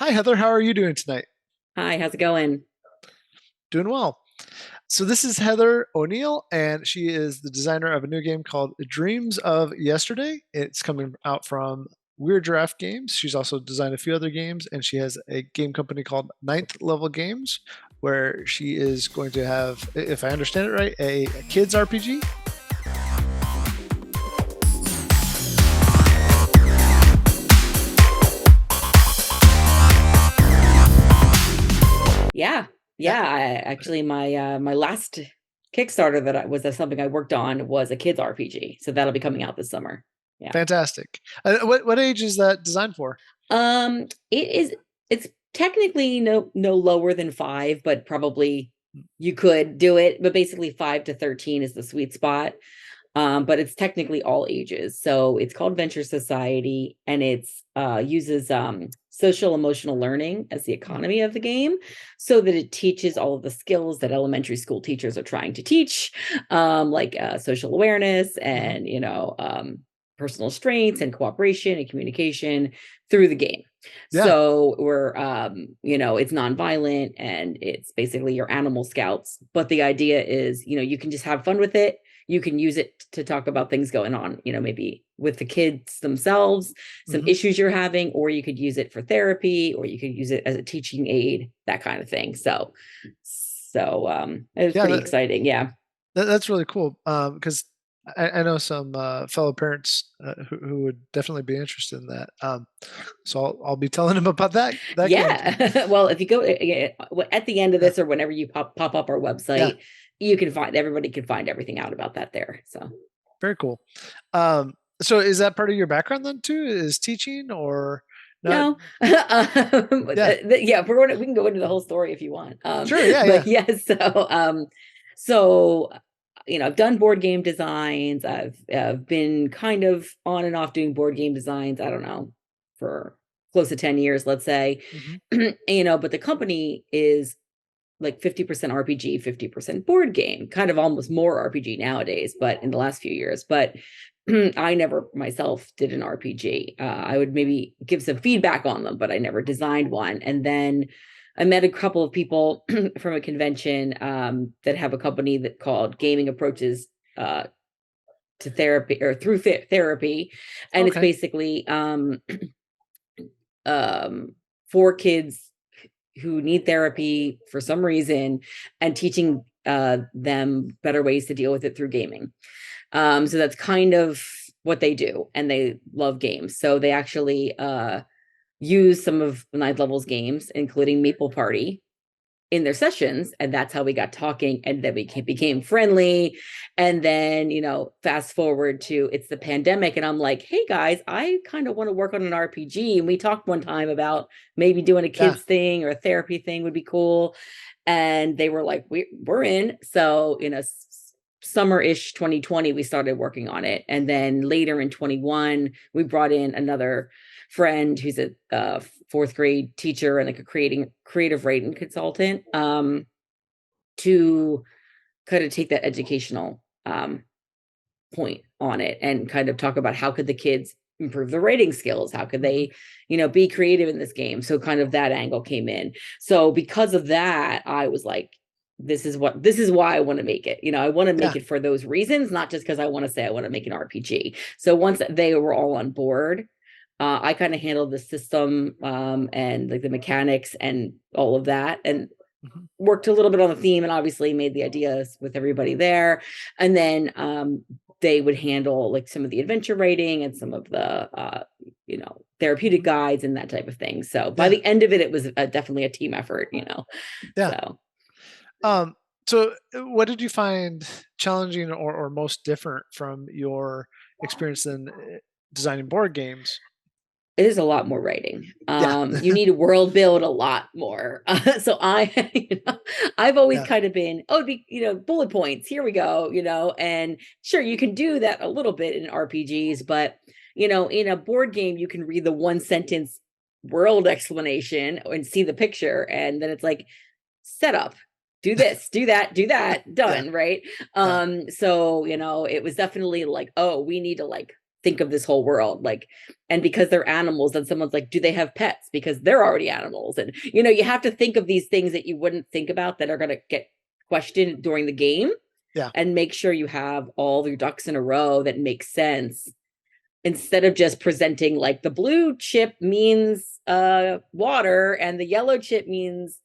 Hi, Heather. How are you doing tonight? Hi, how's it going? Doing well. So, this is Heather O'Neill, and she is the designer of a new game called Dreams of Yesterday. It's coming out from Weird Giraffe Games. She's also designed a few other games, and she has a game company called Ninth Level Games, where she is going to have, if I understand it right, a kids RPG. Yeah, Yeah, yeah. My last Kickstarter that I was something I worked on was a kids RPG, so that'll be coming out this summer. Yeah. fantastic. What age is that designed for? It is. It's technically no lower than 5, but probably you could do it. But basically, 5 to 13 is the sweet spot. But it's technically all ages. So it's called Venture Society, and it's uses social emotional learning as the economy of the game, so that it teaches all of the skills that elementary school teachers are trying to teach, like social awareness Mhm. and personal strengths and cooperation and communication through the game. Yeah. So it's nonviolent and it's basically your animal scouts. But the idea is, you can just have fun with it. You can use it to talk about things going on, maybe with the kids themselves, some Mhm. issues you're having, or you could use it for therapy, or you could use it as a teaching aid, that kind of thing. So it was Yeah, pretty exciting. Yeah. that's really cool. Because I know some fellow parents who would definitely be interested in that. So I'll be telling them about that game too. Yeah. Well, if you go at the end of Yeah, this or whenever you pop up our yeah, website, you can find everybody can find everything out about that there. So very cool. So is that part of your background then too? Is teaching or not? no, Yeah, yeah, we can go into the whole story if you want. sure. Yeah, But yeah. yes, so I've done board game designs. I've been kind of on and off doing board game designs. I don't know, for close to 10 years, let's say. Hmm. But the company is like 50% RPG, 50% board game, kind of almost more RPG nowadays, but in the last few years. But I never myself did an RPG. I would maybe give some feedback on them, but I never designed one. And then I met a couple of people from a convention that have a company that called Gaming Approaches uh, to Therapy, or through therapy. And it's Okay. basically um, for kids who need therapy for some reason, and teaching them better ways to deal with it through gaming. So that's kind of what they do, and they love games. So they actually use some of Ninth Level's games, including Meeple Party, in their sessions, and that's how we got talking, and then we became friendly. And then fast forward to it's the pandemic, and I'm like, hey guys, I kind of want to work on an RPG. And we talked one time about maybe doing a Yeah. kids thing or a therapy thing would be cool, and they were like, we're in. So summer-ish 2020 we started working on it, and then later in 21 we brought in another friend who's a fourth grade teacher and like a creative writing consultant, to kind of take that educational point on it and kind of talk about how could the kids improve their writing skills, how could Hmm. they be creative in this game. So kind of that angle came in. So because of that, I was like, this is why I want to make it. I want to Yeah. make it for those reasons, not just because I want to say I want to make an RPG. So once they were all on board, I kind of handled the system, and like the mechanics and all of that, and Hmm. worked a little bit on the theme, and obviously made the ideas with everybody there. And then they would handle like some of the adventure writing and some of the therapeutic Hmm. guides and that type of thing. So by Yeah. the end of it, it was definitely a team effort. Yeah. So Um, so what did you find challenging or most different from your experience in designing board games? it is a lot more writing. Yeah. You need to world build a lot more. So I've always Yeah. kind of been, oh, bullet points. Here we go. And sure, you can do that a little bit in RPGs, but in a board game, you can read the one sentence world explanation and see the picture, and then it's like setup. Do this, do that, Yeah. done, right? Yeah. So it was definitely like, oh, we need to like think of this whole world, like, and because they're animals, then someone's like, do they have pets, because they're already animals, and you have to think of these things that you wouldn't think about that are going to get questioned during the game, Yeah. and make sure you have all your ducks in a row that make sense, instead of just presenting like the blue chip means water and the yellow chip means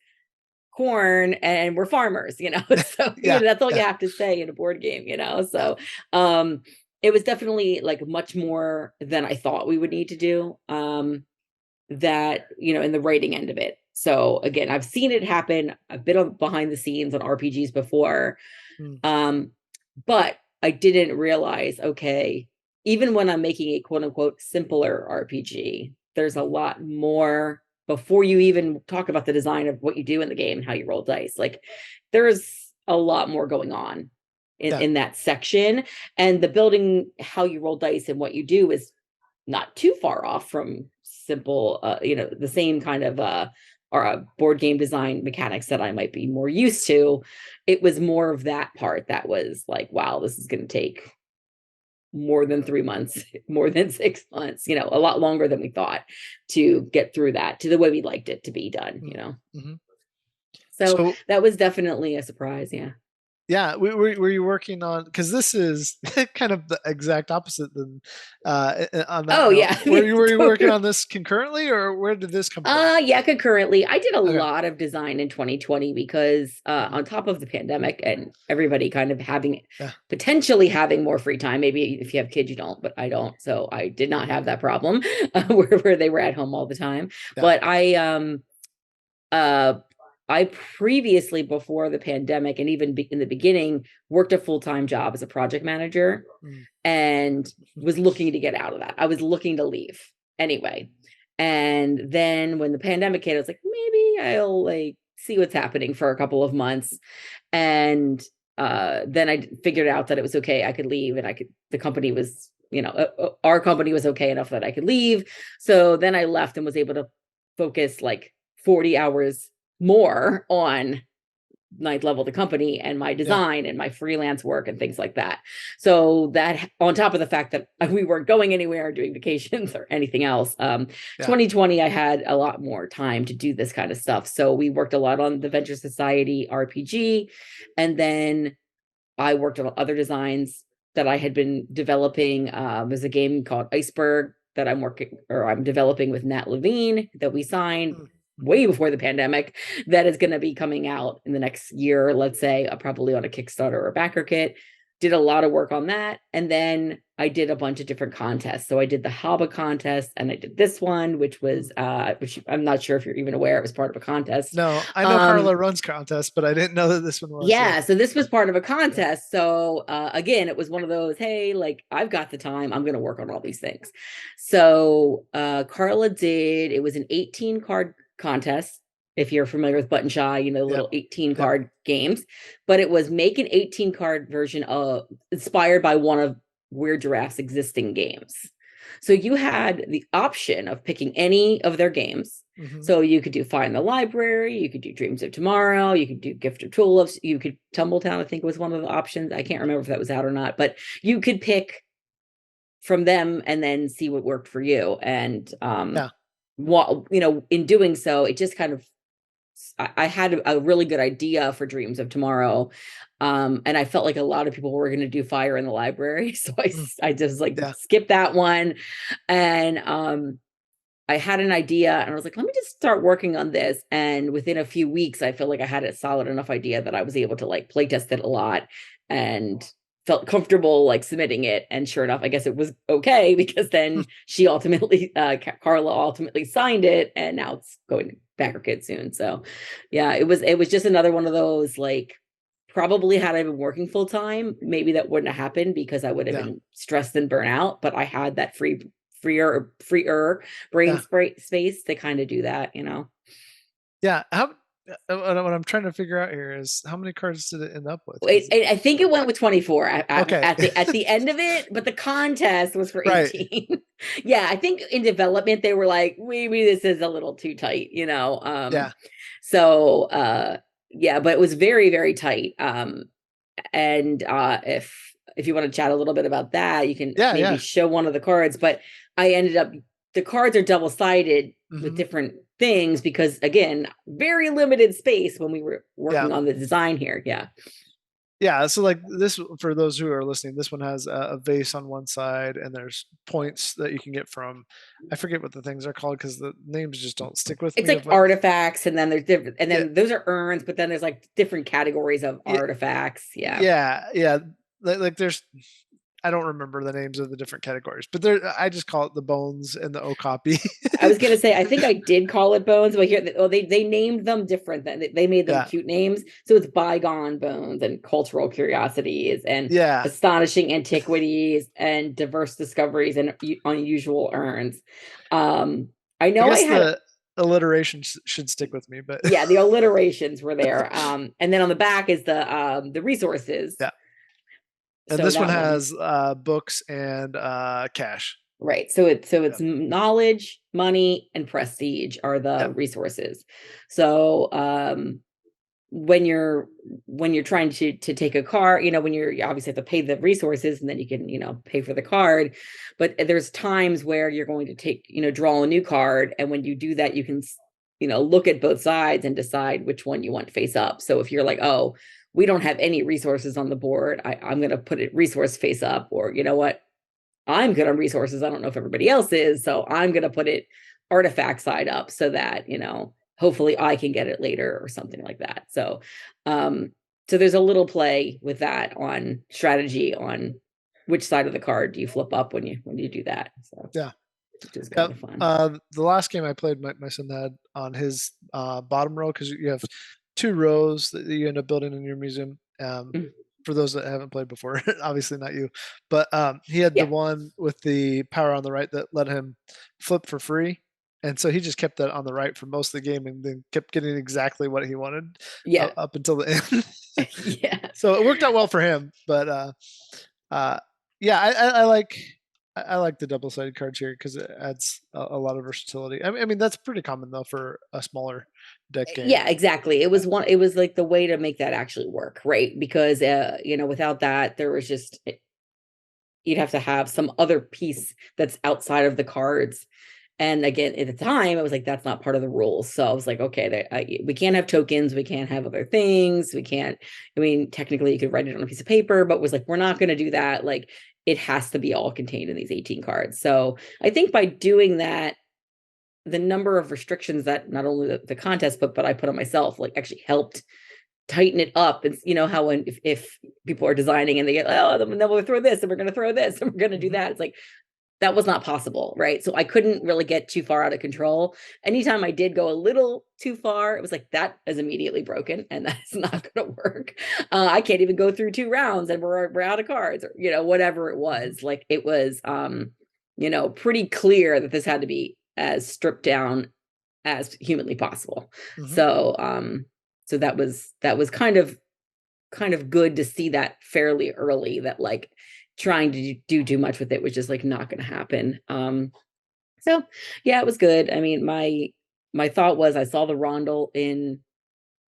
corn and we're farmers. So Yeah. that's all you Yeah. have to say in a board game. So um it was definitely like much more than I thought we would need to do, that in the writing end of it. So again, I've seen it happen. I've been behind the scenes on RPGs before, Mm. um, but I didn't realize, okay, even when I'm making a quote unquote simpler RPG, there's a lot more before you even talk about the design of what you do in the game and how you roll dice. Like, there's a lot more going on in, Yeah. in that section. And the building, how you roll dice and what you do is not too far off from simple, the same kind of or board game design mechanics that I might be more used to. It was more of that part that was like, wow, this is going to take more than 3 months, more than 6 months, a lot longer than we thought to get through that to the way we liked it to be done. Mm-hmm. So So that was definitely a surprise. Yeah. yeah, were you working on, because this is kind of the exact opposite than on that Oh, note. yeah. Were you working on this concurrently, or where did this come from? Yeah, concurrently. I did a Okay. lot of design in 2020 because Mhm. on top of the pandemic and everybody kind of having Yeah. potentially having more free time. Maybe if you have kids, you don't, but I don't. So I did not have that problem where they were at home all the time. Yeah. But uh I previously, before the pandemic and even in the beginning, worked a full-time job as a project manager Mm. and was looking to get out of that. I was looking to leave anyway. And then when the pandemic hit, I was like, maybe I'll like see what's happening for a couple of months. And then I figured out that it was okay. I could leave, and the company was, our company was okay enough that I could leave. So then I left and was able to focus like 40 hours more on ninth level the company and my Yeah. design and my freelance work and things like that. So that, on top of the fact that we weren't going anywhere doing vacations or anything else, Yeah. 2020 I had a lot more time to do this kind of stuff. So we worked a lot on the Venture Society RPG, and then I worked on other designs that I had been developing. There's a game called Iceberg that I'm developing with Nat Levine that we signed Mm-hmm. way before the pandemic, that is going to be coming out in the next year, let's say, probably on a Kickstarter or a backer kit. Did a lot of work on that. And then I did a bunch of different contests. So I did the Haba contest, and I did this one, which I'm not sure if you're even aware, it was part of a contest. No, I know Um, Carla runs contests, but I didn't know that this one was. yeah, so this Yeah. was part of a Yeah. contest. So again, it was one of those, hey, like, I've got the time, I'm going to work on all these things. So Carla it was an 18 card contest. If you're familiar with Button Shy, Yep. little 18 Yep. card games, but it was make an 18 card version of, inspired by one of Weird Giraffe's existing games. So you had the option of picking any of their games. Mm-hmm. So you could do Find the Library, you could do Dreams of Tomorrow, you could do Gift of Tulips, you could Tumbletown, I think was one of the options. I can't remember if that was out or not, but you could pick from them and then see what worked for you. And Yeah. in doing so, it just kind of, I had a really good idea for Dreams of Tomorrow. And I felt like a lot of people were going to do Fire in the Library. So Mm. I just like Yeah. skip that one. And I had an idea, and I was like, let me just start working on this. And within a few weeks, I feel like I had a solid enough idea that I was able to like play test it a lot and felt comfortable like submitting it. And sure enough, I guess it was okay, because then she ultimately, Carla ultimately signed it, and now it's going to backer kid soon. So yeah, it was just another one of those, like, probably had I been working full time, maybe that wouldn't have happened because I would have Yeah. been stressed and burnt out. But I had that freer brain Yeah. space to kind of do that. Yeah. What I'm trying to figure out here is how many cards did it end up with? I think it went with 24 at, Okay. at the end of it, but the contest was for Right. 18. Yeah, I think in development they were like, maybe this is a little too tight. Yeah. So yeah, but it was very, very tight. And if if you want to chat a little bit about that, you can Yeah, maybe yeah. show one of the cards. But I ended up, the cards are double sided with Hmm. different things because, again, very limited space when we were Yeah. working on the design here. Yeah. Yeah, so like this, for those who are listening, this one has a vase on one side, and there's points that you can get from. I forget what the things are called because the names just don't stick with It's me. like Of what? artifacts, and then there's different, and Yeah, then those are urns, but then there's like different categories of yeah, artifacts. Yeah. yeah, yeah. Like there's, I don't remember the names of the different categories, but there, I just call it the bones and the okapi. I was gonna say, I think I did call it bones, but here, oh, they named them different. Than they made them Yeah, cute names, so it's bygone bones and cultural curiosities and yeah. astonishing antiquities and diverse discoveries and unusual urns. Um, I I know I guess had, the alliteration should stick with me, but yeah, the alliterations were there. And then on the back is the resources. yeah. And So this one that one. has books and cash. Right. So it's Yeah, knowledge, money, and prestige are yeah. the resources. So when you're trying to take a car, when you obviously have to pay the resources and then you can, pay for the card. But there's times where you're going to take, draw a new card. And when you do that, you can, look at both sides and decide which one you want face up. So if you're like, oh, we don't have any resources on the board, I'm going to put it resource face up, or you know what, I'm good on resources. I don't know if everybody else is. So I'm going to put it artifact side up so that, hopefully I can get it later or something like that. Um, so there's a little play with that on strategy on which side of the card do you flip up when you do that. So, Yeah. which is Yeah. kind of fun. The last game I played, my son had on his bottom row, because you have two rows that you end up building in your museum. Mm. For those that haven't played before, obviously not you, but he had the Yeah. one with the power on the right that let him flip for free. And so he just kept that on the right for most of the game, and then kept getting exactly what he wanted Yeah. up until the end. Yeah. So it worked out well for him. But uh, yeah, I like the double sided cards here because it adds a lot of versatility. I mean, that's pretty common though for a smaller deck game. Yeah, exactly. It was like the way to make that actually work, right? Because without that, there was just, you'd have to have some other piece that's outside of the cards. And again, at the time, I was like, that's not part of the rules. So I was like, okay, we can't have tokens. We can't have other things. We can't, I mean, technically you could write it on a piece of paper, but was like, we're not going to do that. Like, it has to be all contained in these 18 cards. So I think by doing that, the number of restrictions that not only the contest, but I put on myself, like, actually helped tighten it up. And how when if people are designing and they get, oh, then we'll throw this and we're going to throw this and we're going to do Hmm. that, it's like that was not possible, right? So I couldn't really get too far out of control. Anytime I did go a little too far, it was like, that is immediately broken and that's not going to work. I can't even go through 2 rounds and we're out of cards, or whatever it Hmm. was. Like, it was pretty clear that this had to be as stripped down as humanly possible. Hmm. So that was kind of good to see that fairly early, that like trying to do too much with it was just like not going to happen. So yeah, it was good. I mean, my thought was, I saw the rondel in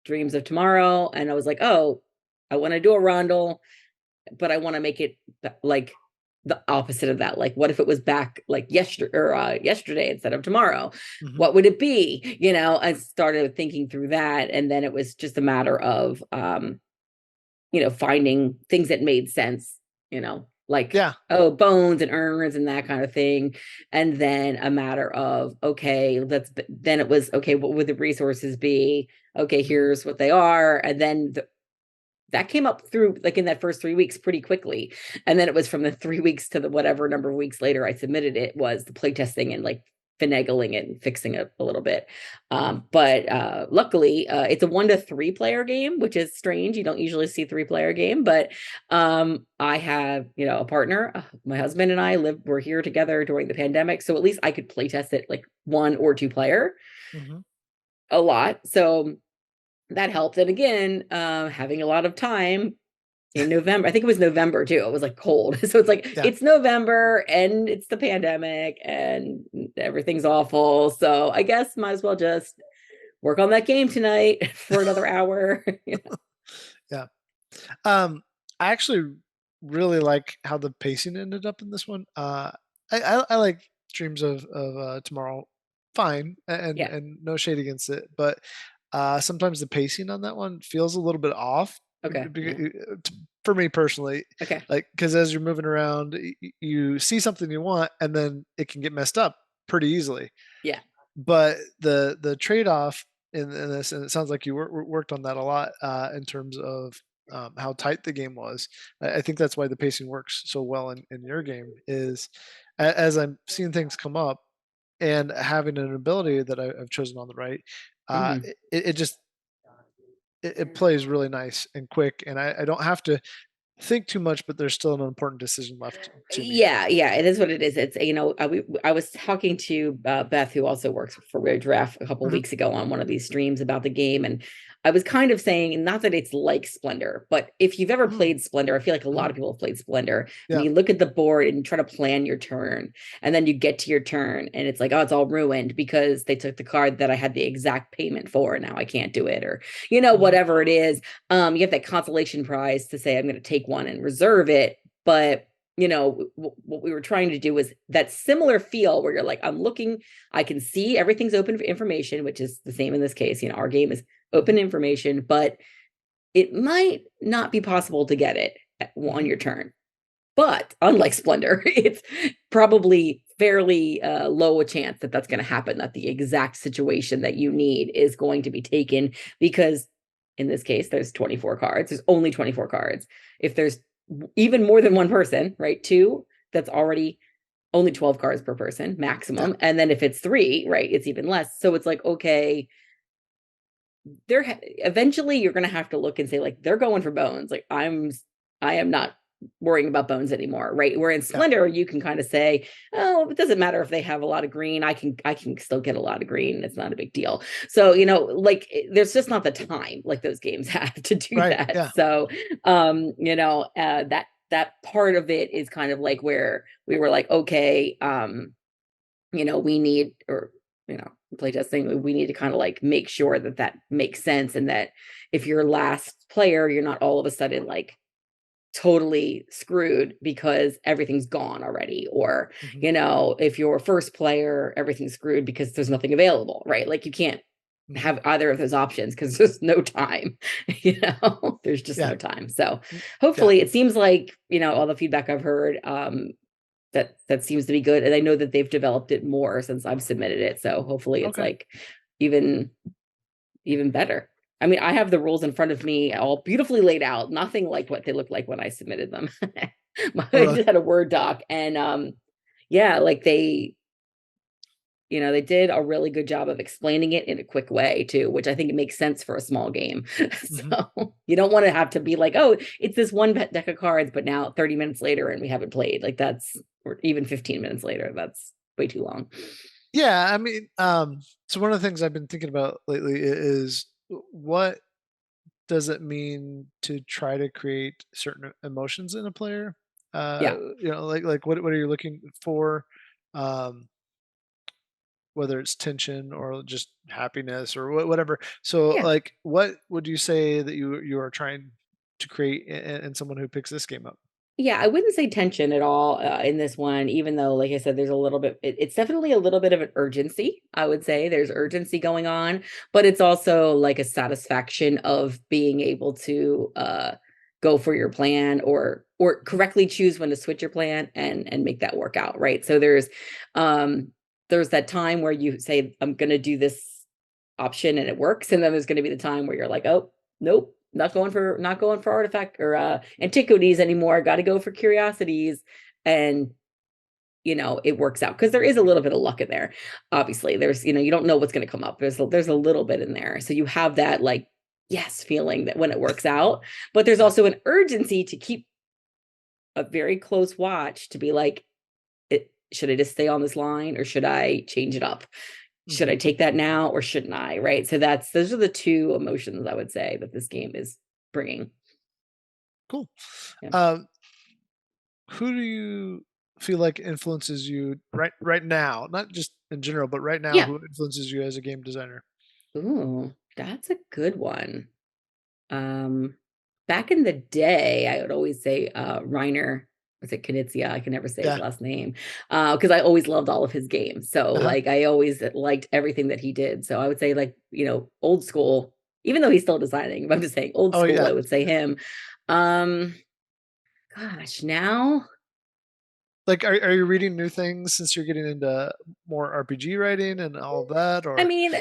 Dreams of Tomorrow and I was like, oh, I want to do a rondel, but I want to make it like the opposite of that. Like, what if it was back like yesterday instead of tomorrow? Hmm. What would it be? I started thinking through that, and then it was just a matter of finding things that made sense, like, Yeah. oh, bones and urns and that kind of thing. And then a matter of, okay, then it was, okay, what would the resources be? Okay, Hmm. here's what they are. And then that came up through, like, in that first 3 weeks pretty quickly. And then it was from the 3 weeks to the whatever number of weeks later I submitted it, was the playtesting and like finagling it and fixing it a little bit. Hmm. But luckily, it's a 1 to 3 player game, which is strange. You don't usually see 3 player game, but I have, a partner. My husband and I were here together during the pandemic. So at least I could playtest it like 1 or 2 player Hmm. a lot. So that helped. And again, having a lot of time in November. I think it was November too. It was like cold. So it's like, Yeah. it's November and it's the pandemic and everything's awful. So I guess might as well just work on that game tonight for another hour. Yeah. Um, I actually really like how the pacing ended up in this one. I like Dreams of Tomorrow fine, Yeah. and no shade against it, but sometimes the pacing on that one feels a little bit off. Okay. Yeah. For me personally, Okay. like because as you're moving around, you see something you want, and then it can get messed up pretty easily. Yeah. But the trade-off in this, and it sounds like you worked on that a lot, in terms of, how tight the game was. I think that's why the pacing works so well in your game is as I'm seeing things come up and having an ability that I've chosen on the right, Mhm. it just it plays really nice and quick, and I don't have to think too much, but there's still an important decision left to me. Yeah, yeah, it is what it is. It's, I was talking to Beth, who also works for Weird Giraffe, a couple Mhm, weeks ago on one of these streams about the game, and I was kind of saying, not that it's like Splendor, but if you've ever mm, played Splendor, I feel like a lot mhm, of people have played Splendor, and yeah, you look at the board and you try to plan your turn, and then you get to your turn, and it's like, oh, it's all ruined because they took the card that I had the exact payment for, and now I can't do it, or mhm, whatever it is. You have that consolation prize to say, I'm going to take one and reserve it, but what we were trying to do was that similar feel where you're like, I'm looking, I can see everything's open for information, which is the same in this case. Our game is mhm, open information, but it might not be possible to get it on mhm, your turn. But unlike Splendor, it's probably fairly low a chance that that's going to happen, that the exact situation that you need is going to be taken, because in this case, there's 24 cards. There's only 24 cards. If there's even more than one person, right? Two, that's already only 12 cards per person yeah, maximum. And then if it's three, right, it's even less. So it's like, okay, eventually you're going to have to look and say, like, they're going for bones. Like, I am not worrying about bones anymore, right? Where in yeah, Splendor you can kind of say, oh, it doesn't matter if they have a lot of green, I can still get a lot of green, it's not a big deal. So like, there's just not the time like those games have to do right, that. yeah, So that part of it is kind of like where we were like, okay, we need, or playtesting, we need to kind of like make sure that that makes sense, and that if you're last player, you're not all of a sudden like totally screwed because everything's gone already, or mhm, if you're first player, everything's screwed because there's nothing available, right? Like, you can't mhm, have either of those options because there's no time. There's just yeah, no time. So mm, yeah, hopefully, it seems like, all the feedback I've heard, that seems to be good, and I know that they've developed it more since I've submitted it, so hopefully it's okay, like even even better. I mean, I have the rules in front of me all beautifully laid out, nothing like what they looked like when I submitted them. oh, I really? just had a Word doc, and yeah, like, they did a really good job of explaining it in a quick way too, which I think it makes sense for a small game. Mhm, So you don't want to have to be like, oh, it's this one deck of cards, but now 30 minutes later and we haven't played. Like, that's, or even 15 minutes later, that's way too long. yeah, I mean, so one of the things I've been thinking about lately is what does it mean to try to create certain emotions in a player? Yeah. Like what are you looking for? Um, whether it's tension or just happiness or whatever. So, Yeah. like, what would you say that you are trying to create in someone who picks this game up? Yeah, I wouldn't say tension at all in this one, even though, like I said, there's a little bit, it's definitely a little bit of an urgency. I would say there's urgency going on, but it's also like a satisfaction of being able to go for your plan, or Mhm, correctly choose when to switch your plan and make that work out, right? So um there's that time where you say, I'm going to do this option and it works, and then there's going to be the time where you're like, oh, nope, not going for artifact or antiquities anymore, got to go for curiosities. And it works out because there is a little bit of luck in there. Obviously, there's, you don't know what's going to come up. There's a little bit in there, so you have that, like, yes feeling that when it works out, but there's yeah. also an urgency to keep a very close watch, to be like, should I just stay on this line, or should I change it up? Should I Hmm. take that now, or shouldn't I? Right. So those are the two emotions I would say that this game is bringing. Cool. Yeah. Um, who do you feel like influences you right now? Not just in general, but right now, Yeah. who influences you as a game designer? Ooh, that's a good one. Um, back in the day, I would always say Reiner, was it Knizia? I can never say his Yeah. last name. Because I always loved all of his games. So Uh-huh. like I always liked everything that he did. So I would say like, old school, even though he's still designing, but I'm just saying old Oh school, yeah. I would say him. Um, gosh, now Like, are you reading new things since you're getting into more RPG writing and all of that, I or mean,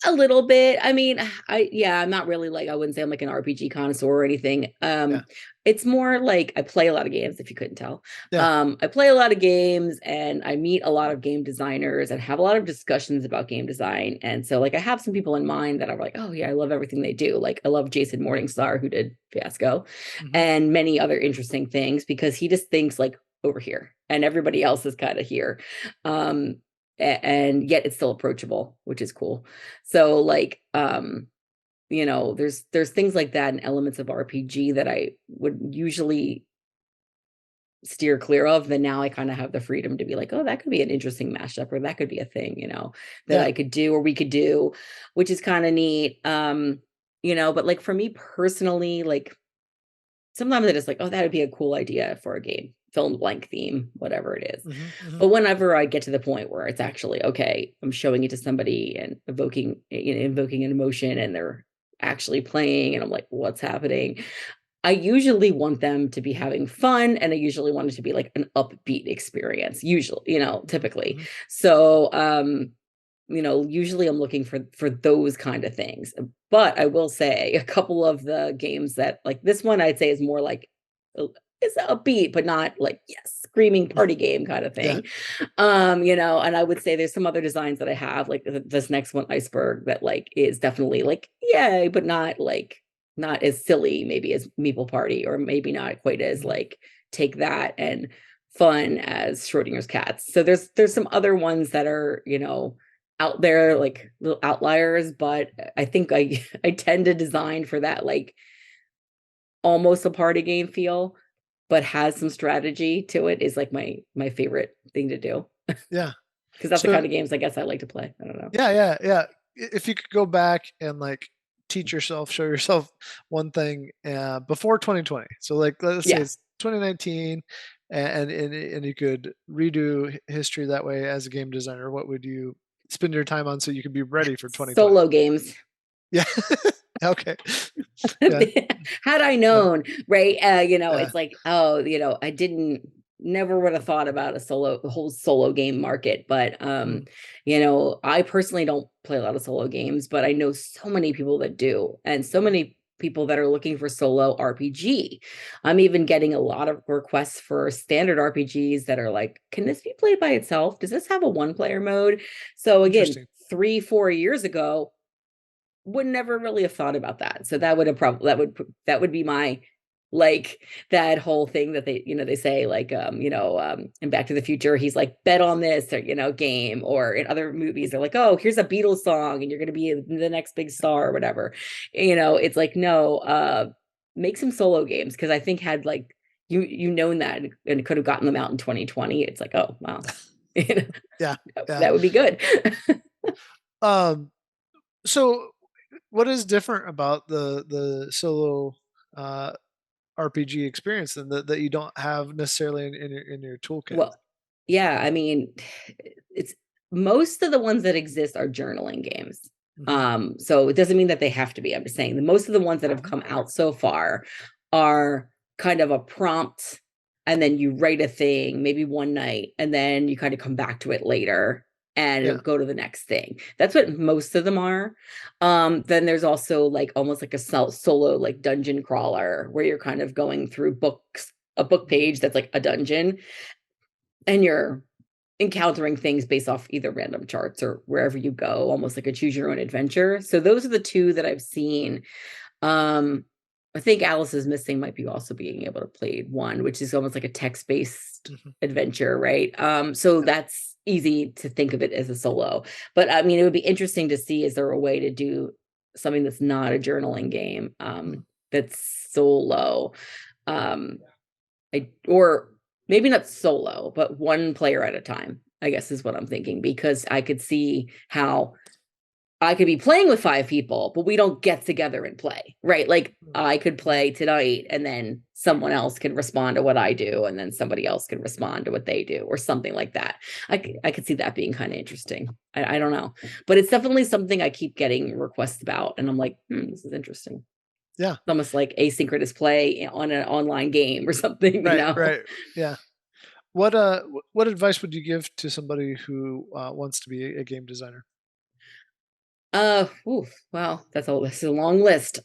a little bit. I mean, I'm not really like I wouldn't say I'm like an RPG connoisseur or anything. yeah, It's more like I play a lot of games, if you couldn't tell. yeah, I play a lot of games and I meet a lot of game designers and have a lot of discussions about game design. And so like I have some people in mind that are like, oh yeah, I love everything they do. Like I love Jason Morningstar, who did Fiasco, hmm and many other interesting things because he just thinks like over here and everybody else is kind of here. Um, and yet it's still approachable, which is cool. So like there's things like that and elements of RPG that I would usually steer clear of. Then now I kind of have the freedom to be like, oh, that could be an interesting mashup, or that could be a thing, that yeah, I could do or we could do, which is kind of neat. But like for me personally, like sometimes I just like, oh, that would be a cool idea for a game, fill in the blank theme, whatever it is. hmm But whenever I get to the point where it's actually okay, I'm showing it to somebody and invoking an emotion, and they're actually playing, and I'm like, what's happening? I usually want them to be having fun, and I usually want it to be like an upbeat experience, usually, typically. hmm So, usually I'm looking for those kind of things. But I will say a couple of the games that like this one I'd say is more like it's upbeat, but not like yes, screaming party game kind of yeah, thing. And I would say there's some other designs that I have, like this next one, Iceberg, that like is definitely like yay, but not as silly maybe as Meeple Party, or maybe not quite as hmm like take that and fun as Schrodinger's cats. So there's some other ones that are, out there like little outliers, but I think I tend to design for that like almost a party game feel, but has some strategy to it, is like my favorite thing to do, yeah. because that's the So kind of games I guess I like to play. I don't know. yeah, yeah, yeah. If you could go back and like teach yourself, show yourself one thing before 2020. So like let's say Yeah. it's 2019, and you could redo history that way as a game designer. What would you spend your time on so you could be ready for 2020? Solo games. Yeah. Okay. Yeah. Had I Yeah. known, right? Yeah. It's like, oh, I didn't never would have thought about the whole solo game market. But Mhm. I personally don't play a lot of solo games, but I know so many people that do, and so many people that are looking for solo RPG. I'm even getting a lot of requests for standard RPGs that are like, can this be played by itself? Does this have a one player mode? So again, Interesting. 3-4 years ago, would never really have thought about that. So that would have probably that would be my like that whole thing that they say like in Back to the Future, he's like bet on this, or game, or in other movies they're like, oh, here's a Beatles song and you're going to be the next big star or whatever. It's like, no, make some solo games, because I think had like known that and could have gotten them out in 2020, it's like, oh wow, Yeah. Yeah. that would be good. Um, so what is different about the solo uh RPG experience than that you don't have necessarily in your toolkit? Well, yeah, I mean, it's most of the ones that exist are journaling games. hmm So it doesn't mean that they have to be. I'm just saying the most of the ones that have hmm come out so far are kind of a prompt, and then you write a thing maybe one night, and then you kind of come back to it later Yeah. and go to the next thing. That's what most of them are. Then there's also like almost like a solo like dungeon crawler, where you're kind of going through books, a book page that's like a dungeon, and you're encountering things based off either random charts or wherever you go, almost like a choose your own adventure. So those are the two that I've seen. um I think Alice is Missing might be also being able to play one, which is almost like a text-based hmm adventure, right? So Yep. that's easy to think of it as a solo. But I mean, it would be interesting to see, is there a way to do something that's not a journaling game, Mhm. that's solo, um or maybe not solo, but one player at a time, I guess is what I'm thinking, because I could see how I could be playing with 5 people, but we don't get together and play, right? Like I could play tonight and then someone else can respond to what I do and then somebody else can respond to what they do or something like that. I could see that being kind of interesting. I don't know, but it's definitely something I keep getting requests about. And I'm like, this is interesting. Yeah. It's almost like asynchronous play on an online game or something, you Right. know? Right. Yeah. What advice would you give to somebody who wants to be a game designer? Well, that's a long list.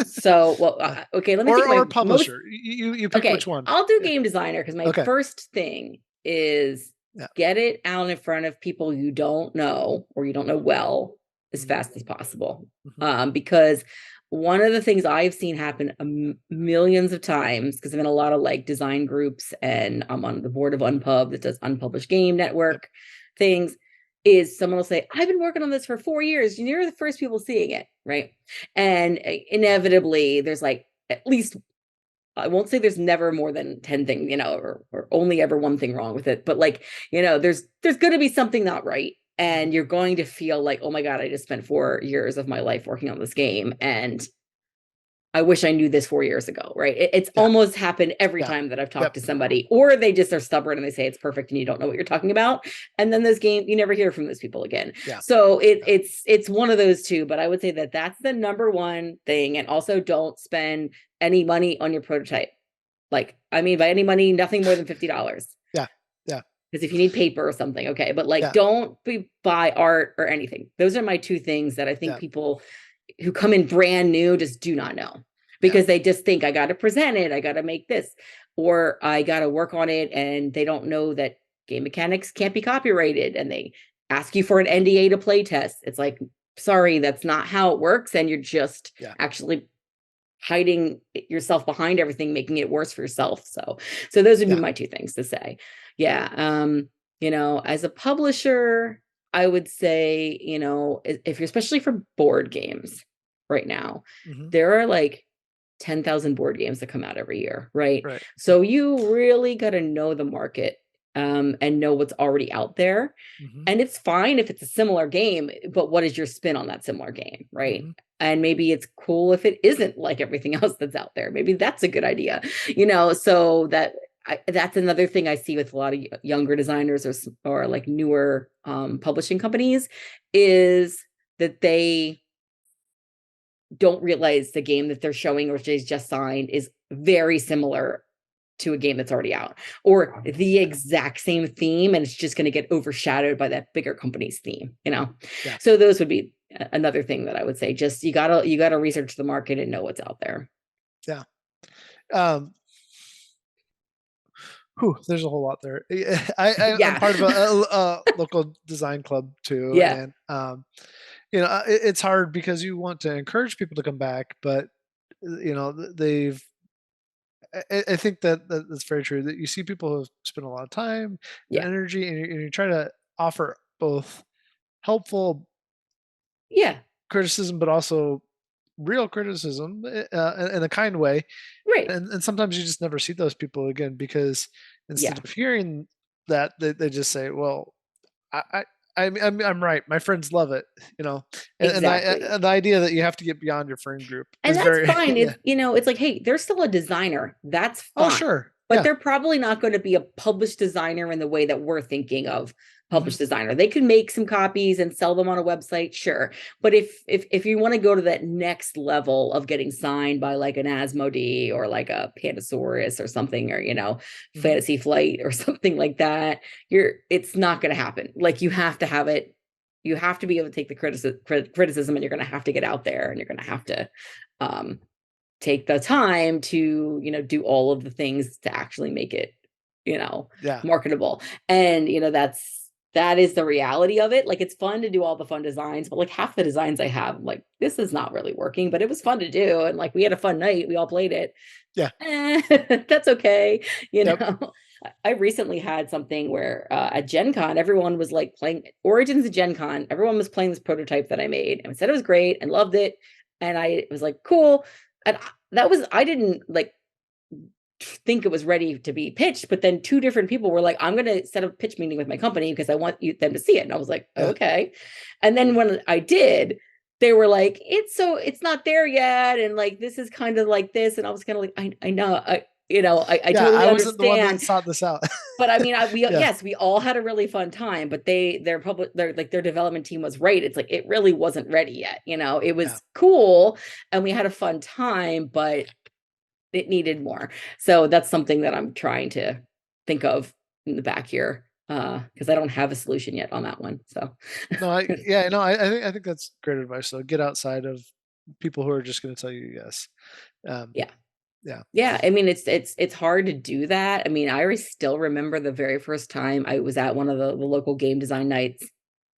So, well, Yeah. okay, let me think. Or My a most publisher. You pick which Okay, one. I'll do Yeah. game designer because my Okay. first thing is Yeah. get it out in front of people you don't know or you don't know well as Mhm. fast as possible. Mhm. Because one of the things I've seen happen millions of times, because I'm in a lot of like design groups and I'm on the board of Unpub that does unpublished game Yep. network things, is someone will say, I've been working on this for 4 years. You're the first people seeing it, right? And inevitably, there's like at least I won't say there's never more than 10 things, or only ever one thing wrong with it, but like, there's going to be something not right. Mhm. And you're going to feel like, oh my God, I just spent 4 years of my life working on this game. And I wish I knew this 4 years ago, right? It's Yeah. almost happened every Yeah. time that I've talked Yep. to somebody, or they just are stubborn and they say it's perfect and you don't know what you're talking about. And then those game, you never hear from those people again. Yeah. So Yeah. it's one of those two, but I would say that that's the number one thing. And also don't spend any money on your prototype. Like, I mean, by any money, nothing more than $50. Yeah. Yeah. Because if you need paper or something, okay, but like, Yeah. don't buy art or anything. Those are my two things that I think Yeah. people who come in brand new just do not know Yeah. because they just think I got to present it, I got to make this, or I got to work on it, and they don't know that game mechanics can't be copyrighted, and they ask you for an NDA to play test. It's like, sorry, that's not how it works, and you're just Yeah. actually hiding yourself behind everything, making it worse for yourself. So those would be Yeah. my two things to say. Yeah. As a publisher, I would say, if you're especially for board games right now, Mhm. there are like 10,000 board games that come out every year, right? Right. Yep. So you really got to know the market, and know what's already out there. Mhm. And it's fine if it's a similar game, but what is your spin on that similar game, right? Mhm. And maybe it's cool if it isn't like everything else that's out there. Maybe that's a good idea, so that's another thing I see with a lot of younger designers or like newer publishing companies is that they don't realize the game that they're showing or they just signed is very similar to a game that's already out or the exact same theme, and it's just going to get overshadowed by that bigger company's theme. Yeah. So those would be another thing that I would say, just you gotta research the market and know what's out there. Yeah. Um, there's a whole lot there. I'm Yeah. part of a local design club too, Yeah. and it's hard because you want to encourage people to come back, but they've. I think that's very true. That you see people who have spent a lot of time and Yeah. energy, and you try to offer both helpful Yeah. criticism, but also real criticism in a kind way. Right. And sometimes you just never see those people again because instead Yeah. of hearing that, they just say, "Well, I, I, I'm right. My friends love it," you know. Exactly. And the idea that you have to get beyond your friend group And is that's very fine. yeah. It's like, hey, they're still a designer. That's Oh, fine. sure, But yeah, they're probably not going to be a published designer in the way that we're thinking of hmm, published designer. They can make some copies and sell them on a website, sure. But if you want to go to that next level of getting signed by like an Asmodee or like a Pandasaurus or something, or hmm, Fantasy Flight or something like that, it's not going to happen. Like you have to have it. You have to be able to take the criticism, and you're going to have to get out there, and you're going to have to um, take the time to do all of the things to actually make it yeah, marketable. And that is the reality of it. Like it's fun to do all the fun designs, but like half the designs I have, I'm like, this is not really working, but it was fun to do, and like we had a fun night, we all played it. yeah, That's okay. you yep, know I recently had something where at Gen Con, everyone was like playing Origins of Gen Con. Everyone was playing this prototype that I made and said it was great and loved it. And I was like, cool. And that was, I didn't like think it was ready to be pitched, but then two different people were like, I'm going to set up a pitch meeting with my company because I want them to see it. And I was like, Yeah. okay. And then when I did, they were like, it's not there yet. And like, this is kind of like this. And I was kind of like, I know, I Yeah. I totally wasn't the one that understand. sought this out. But I mean, Yeah. yes, we all had a really fun time, but their development team was right. It's like, it really wasn't ready yet. It Yeah. was cool and we had a fun time, but it needed more. So that's something that I'm trying to think of in the back here, because I don't have a solution yet on that one. So No, I think that's great advice. So get outside of people who are just going to tell you yes. Um, yeah. yeah. Yeah, I mean it's hard to do that. I mean, I still remember the very first time I was at one of the local game design nights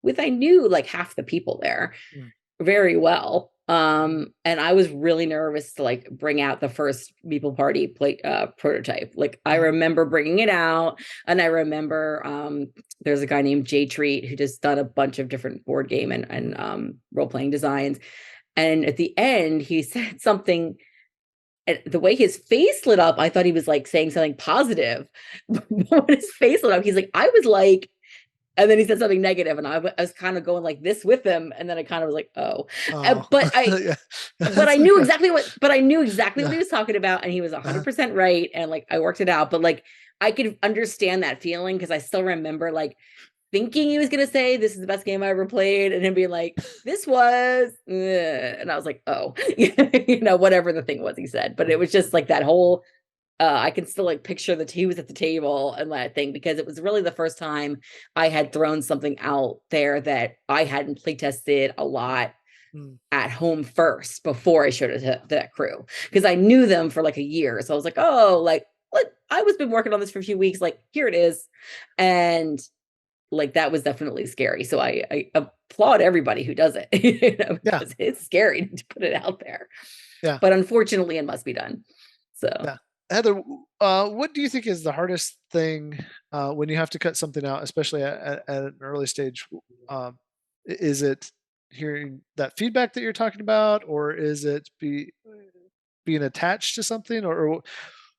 with I knew like half the people there Mm, very well. mm, And I was really nervous to like bring out the first Meeple Party plate prototype. Like I mm, remember bringing it out, and I remember there's a guy named Jay Treat who just done a bunch of different board game and role playing designs. And at the end, he said something. And the way his face lit up, I thought he was like saying something positive. But when his face lit up, he's like, I was like, and then he said something negative, and I was kind of going like this with him, and then I kind of was like, oh, oh, but I yeah. but I That's knew okay. exactly what Yeah. he was talking about, and he was Uh-huh. 100% right, and like I worked it out. But like I could understand that feeling because I still remember like thinking he was gonna say this is the best game I ever played, and him being like, this was, and I was like, oh, whatever the thing was he said. But it was just like that whole I can still like picture he was at the table and that thing because it was really the first time I had thrown something out there that I hadn't play tested a lot Mm, at home first before I showed it to that crew because I knew them for like a year. So I was like, oh, like what? I was been working on this for a few weeks. Like here it is, and like that was definitely scary. So I applaud everybody who does it, yeah. because it's scary to put it out there. Yeah. But unfortunately, it must be done. So Yeah. Heather, what do you think is the hardest thing when you have to cut something out, especially at an early stage? Is it hearing that feedback that you're talking about, or is it being attached to something, or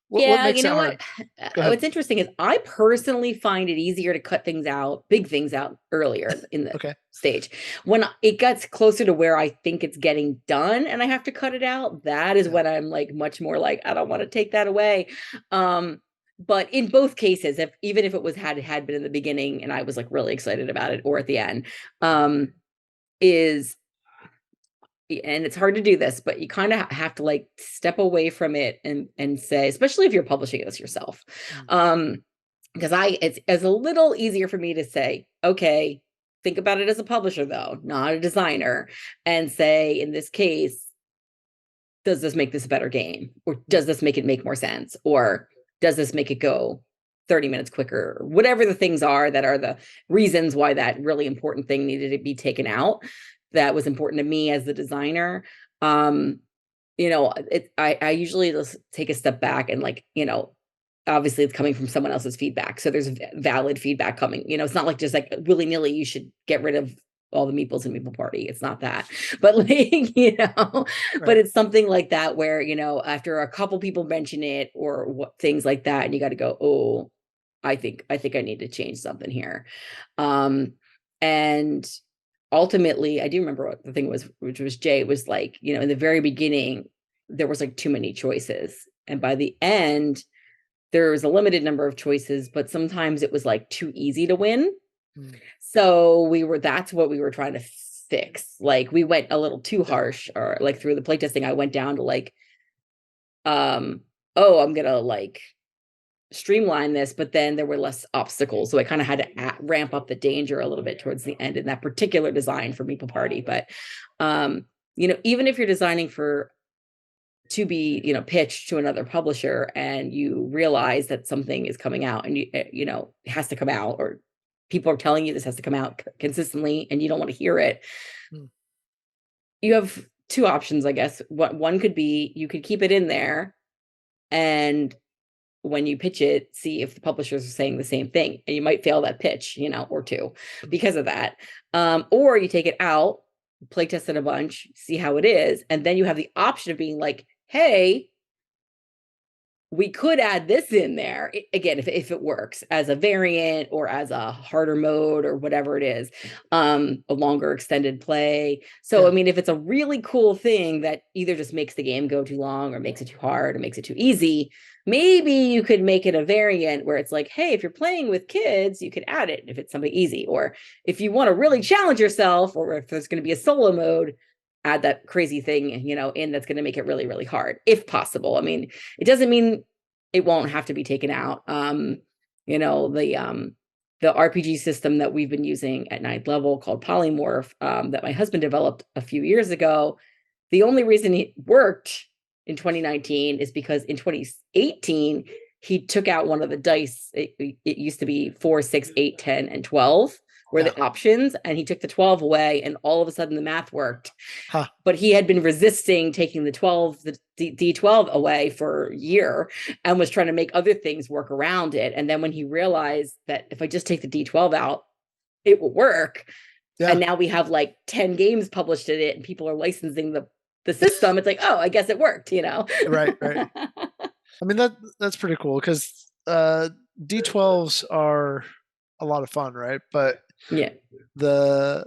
what yeah, you makes it know what? hard? Go ahead. What's interesting is I personally find it easier to cut things out, big things out earlier in the Okay. stage. When it gets closer to where I think it's getting done and I have to cut it out, that is Yeah. when I'm like much more like, I don't want to take that away. Um, but in both cases, if even if it was had been in the beginning and I was like really excited about it or at the end, is and it's hard to do this, but you kind of have to like step away from it and say, especially if you're publishing this yourself. Mm, Um, because it's a little easier for me to say, okay, think about it as a publisher though, not a designer, and say, in this case, does this make this a better game? Or mm, does this make it make more sense? Or does this make it go 30 minutes quicker? Or whatever the things are that are the reasons why that really important thing needed to be taken out. That was important to me as the designer. Um, I usually just take a step back and like, obviously it's coming from someone else's feedback. So there's valid feedback coming. It's not like just like willy-nilly, you should get rid of all the meeples and Meeple Party. It's not that. But like, but right. it's something like that where, after a couple people mention it or what things like that, and you got to go, oh, I think I need to change something here. And ultimately, I do remember what the thing was, which was Jay was like, in the very beginning, there was like too many choices. And by the end, there was a limited number of choices, but sometimes it was like too easy to win. Mm, So that's what we were trying to fix. Like we went a little too yeah. harsh, or like through the playtesting, I went down to like, oh, I'm gonna like streamline this, but then there were less obstacles. So I kind of had to ramp up the danger a little bit towards the end in that particular design for Meeple Party. But even if you're designing for to be pitched to another publisher and you realize that something is coming out and it has to come out, or people are telling you this has to come out consistently and you don't want to hear it, Mm, you have two options, I guess. What one could be, you could keep it in there, and when you pitch it, see if the publishers are saying the same thing, and you might fail that pitch, or two mm, because of that. Or you take it out, play test it a bunch, see how it is, and then you have the option of being like, hey, we could add this in there again if it works as a variant or as a harder mode or whatever it is, a longer extended play. So I Yeah. mean, if it's a really cool thing that either just makes the game go too long or makes it too hard or makes it too easy, maybe you could make it a variant where it's like, hey, if you're playing with kids, you could add it if it's something easy, or if you want to really challenge yourself, or if there's going to be a solo mode, add that crazy thing, in that's going to make it really, really hard, if possible. I mean, it doesn't mean it won't have to be taken out. You know, the RPG system that we've been using at ninth level called Polymorph, that my husband developed a few years ago. The only reason it worked in 2019 is because in 2018 he took out one of the dice. It used to be 4, 6, 8, 10, and 12 were Yeah. the options, and he took the 12 away, and all of a sudden the math worked. Huh. But he had been resisting taking the D12 away for a year and was trying to make other things work around it. And then when he realized that if I just take the D12 out, it will work. Yeah. And now we have like 10 games published in it and people are licensing the system. It's like, oh, I guess it worked, Right. Right. I mean, that's pretty cool because D12s are a lot of fun, right? But Yeah. the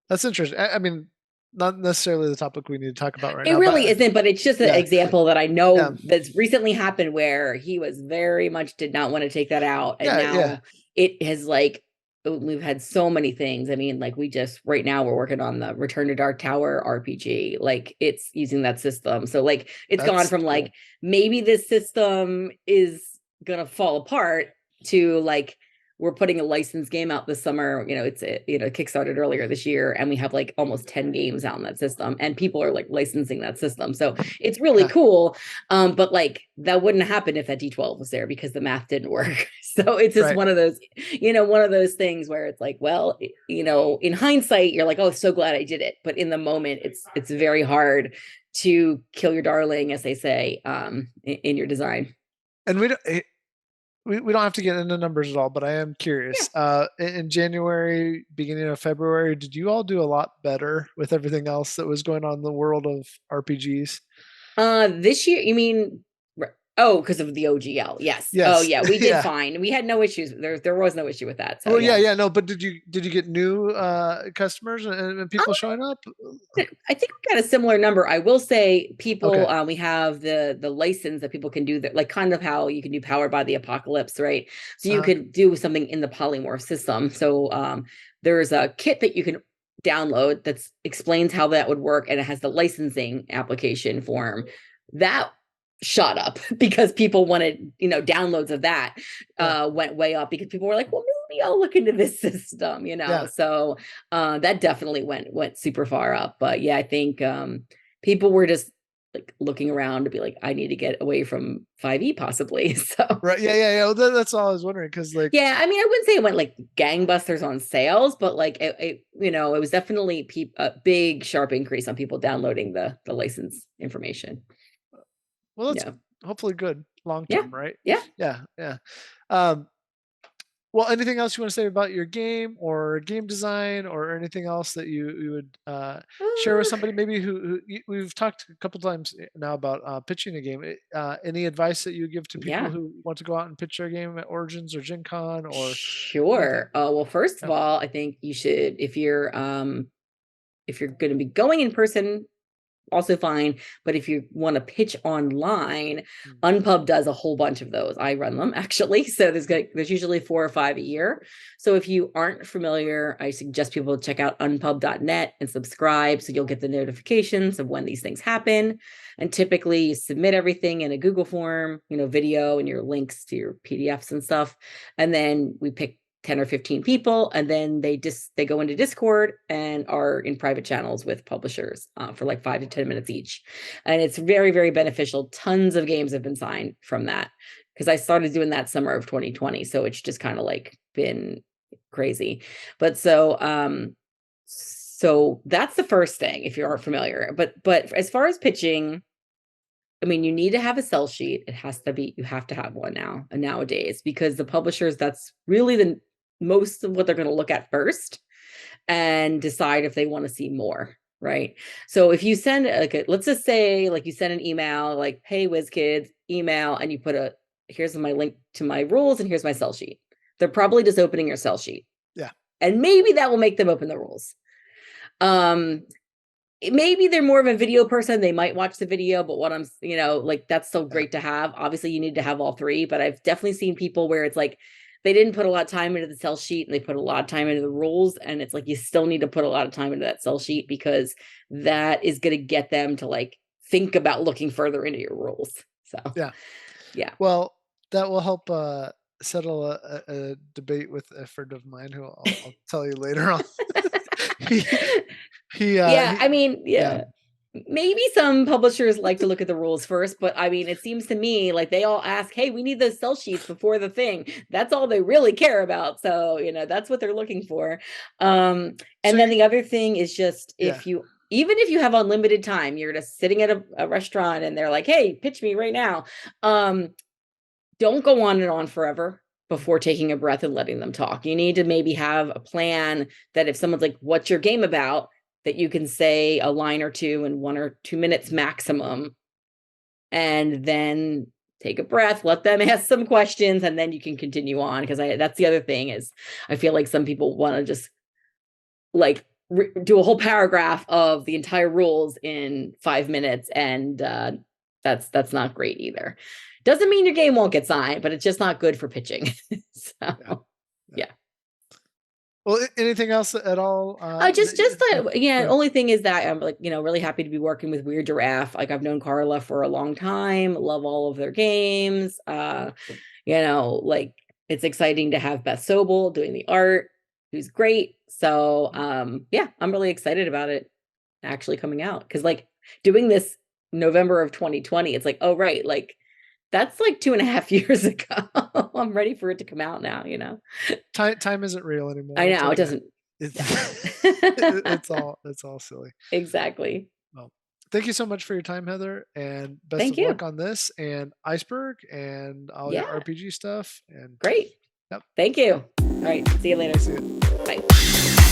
that's interesting. I mean, not necessarily the topic we need to talk about right It now, really but isn't, but it's just an yeah, example that I yeah, know that's recently happened where he was very much did not want to take that out. And yeah. now it has like, we've had so many things. I mean, like we just right now we're working on the Return to Dark Tower RPG. Like it's using that system. So like it's gone That's from cool. like maybe this system is gonna fall apart to like we're putting a licensed game out this summer. It's kickstarted earlier this year, and we have like almost 10 games out in that system, and people are like licensing that system. So it's really Yeah, cool. But like that wouldn't happen if that D12 was there because the math didn't work. So it's just right. one of those things where it's like, well, in hindsight, you're like, oh, so glad I did it. But in the moment, it's very hard to kill your darling, as they say, in your design. And we don't have to get into numbers at all, but I am Yeah. curious. In January, beginning of February, did you all do a lot better with everything else that was going on in the world of RPGs? This year, you mean? Oh, because of the OGL. Yes. Oh, Yes. yeah. We did Yeah. fine. We had no issues. There was no issue with that. So Well, yeah, yeah. yeah, no, but did you get new customers and people showing up? I think we got a similar number. I will say, Okay. people, we have the license that people can do that, like kind of how you can do Powered by the Apocalypse, right? So you Uh, could do something in the polymorph system. So there's a kit that you can download that explains how that would work, and it has the licensing application form that shot up because people wanted, downloads of that yeah, went way up because people were like, well, maybe I'll look into this system, yeah, so that definitely went super far up. But yeah, I think people were just like looking around to be like, I need to get away from 5e possibly. So right, yeah, yeah, yeah. Well, that's all I was wondering because, like, yeah, I mean, I wouldn't say it went like gangbusters on sales, but like it was definitely a big sharp increase on people downloading the license information. well, that's Yeah. hopefully good long Yeah. term, right? Yeah. Yeah, yeah. Um, well, anything else you want to say about your game or game design or anything else that you would share with Uh, somebody maybe we've talked a couple times now about pitching a game. Any advice that you give to people yeah. who want to go out and pitch their game at Origins or Gen Con or anything? Sure. Well, first of Yeah. all, I think you should, if you're going to be going in person, also fine. But if you want to pitch online, Mm. Unpub does a whole bunch of those. I run them actually. So there's usually 4 or 5 a year. So if you aren't familiar, I suggest people check out unpub.net and subscribe so you'll get the notifications of when these things happen. And typically you submit everything in a Google form, video and your links to your PDFs and stuff. And then we pick 10 or 15 people, and then they go into Discord and are in private channels with publishers for like 5 to 10 minutes each. And it's very, very beneficial. Tons of games have been signed from that because I started doing that summer of 2020. So it's just kind of like been crazy. But so that's the first thing if you aren't familiar. But as far as pitching, I mean, you need to have a sell sheet. You have to have one nowadays, because the publishers, that's really most of what they're going to look at first and decide if they want to see more. right? So if you send like let's just say like you send an email like, hey WizKids, email, and you put here's my link to my rules and here's my sell sheet. They're probably just opening your sell sheet. Yeah. And maybe that will make them open the rules. Maybe they're more of a video person. They might watch the video, but what I'm, like that's so great to have. Obviously, you need to have all three, but I've definitely seen people where it's like they didn't put a lot of time into the sell sheet and they put a lot of time into the rules. And it's like you still need to put a lot of time into that sell sheet because that is going to get them to like think about looking further into your rules. So, yeah. Well, that will help settle a debate with a friend of mine who I'll tell you later on. I mean, maybe some publishers like to look at the rules first, but I mean, it seems to me like they all ask, hey, we need those sell sheets before the thing. That's all they really care about. So, that's what they're looking for. And then the other thing is just even if you have unlimited time, you're just sitting at a restaurant and they're like, hey, pitch me right now. Don't go on and on forever before taking a breath and letting them talk. You need to maybe have a plan that if someone's like, what's your game about? That you can say a line or two in 1 or 2 minutes maximum. And then take a breath, let them ask some questions, and then you can continue on. Because that's the other thing is I feel like some people want to just like do a whole paragraph of the entire rules in 5 minutes. And that's not great either. Doesn't mean your game won't get signed, but it's just not good for pitching. So, yeah. Well, anything else at all? Only thing is that I'm like, really happy to be working with Weird Giraffe. Like I've known Carla for a long time, love all of their games. Like it's exciting to have Beth Sobel doing the art, who's great. So, I'm really excited about it actually coming out. Cause like doing this November of 2020, it's like, oh, right. Like that's like 2.5 years ago. I'm ready for it to come out now, Time isn't real anymore. I know it doesn't. It's all silly. Exactly. Well, thank you so much for your time, Heather, and best Thank of you. luck on this and Iceberg and all your RPG stuff. And great. Yep. Thank you. All right. See you later. See you. Bye.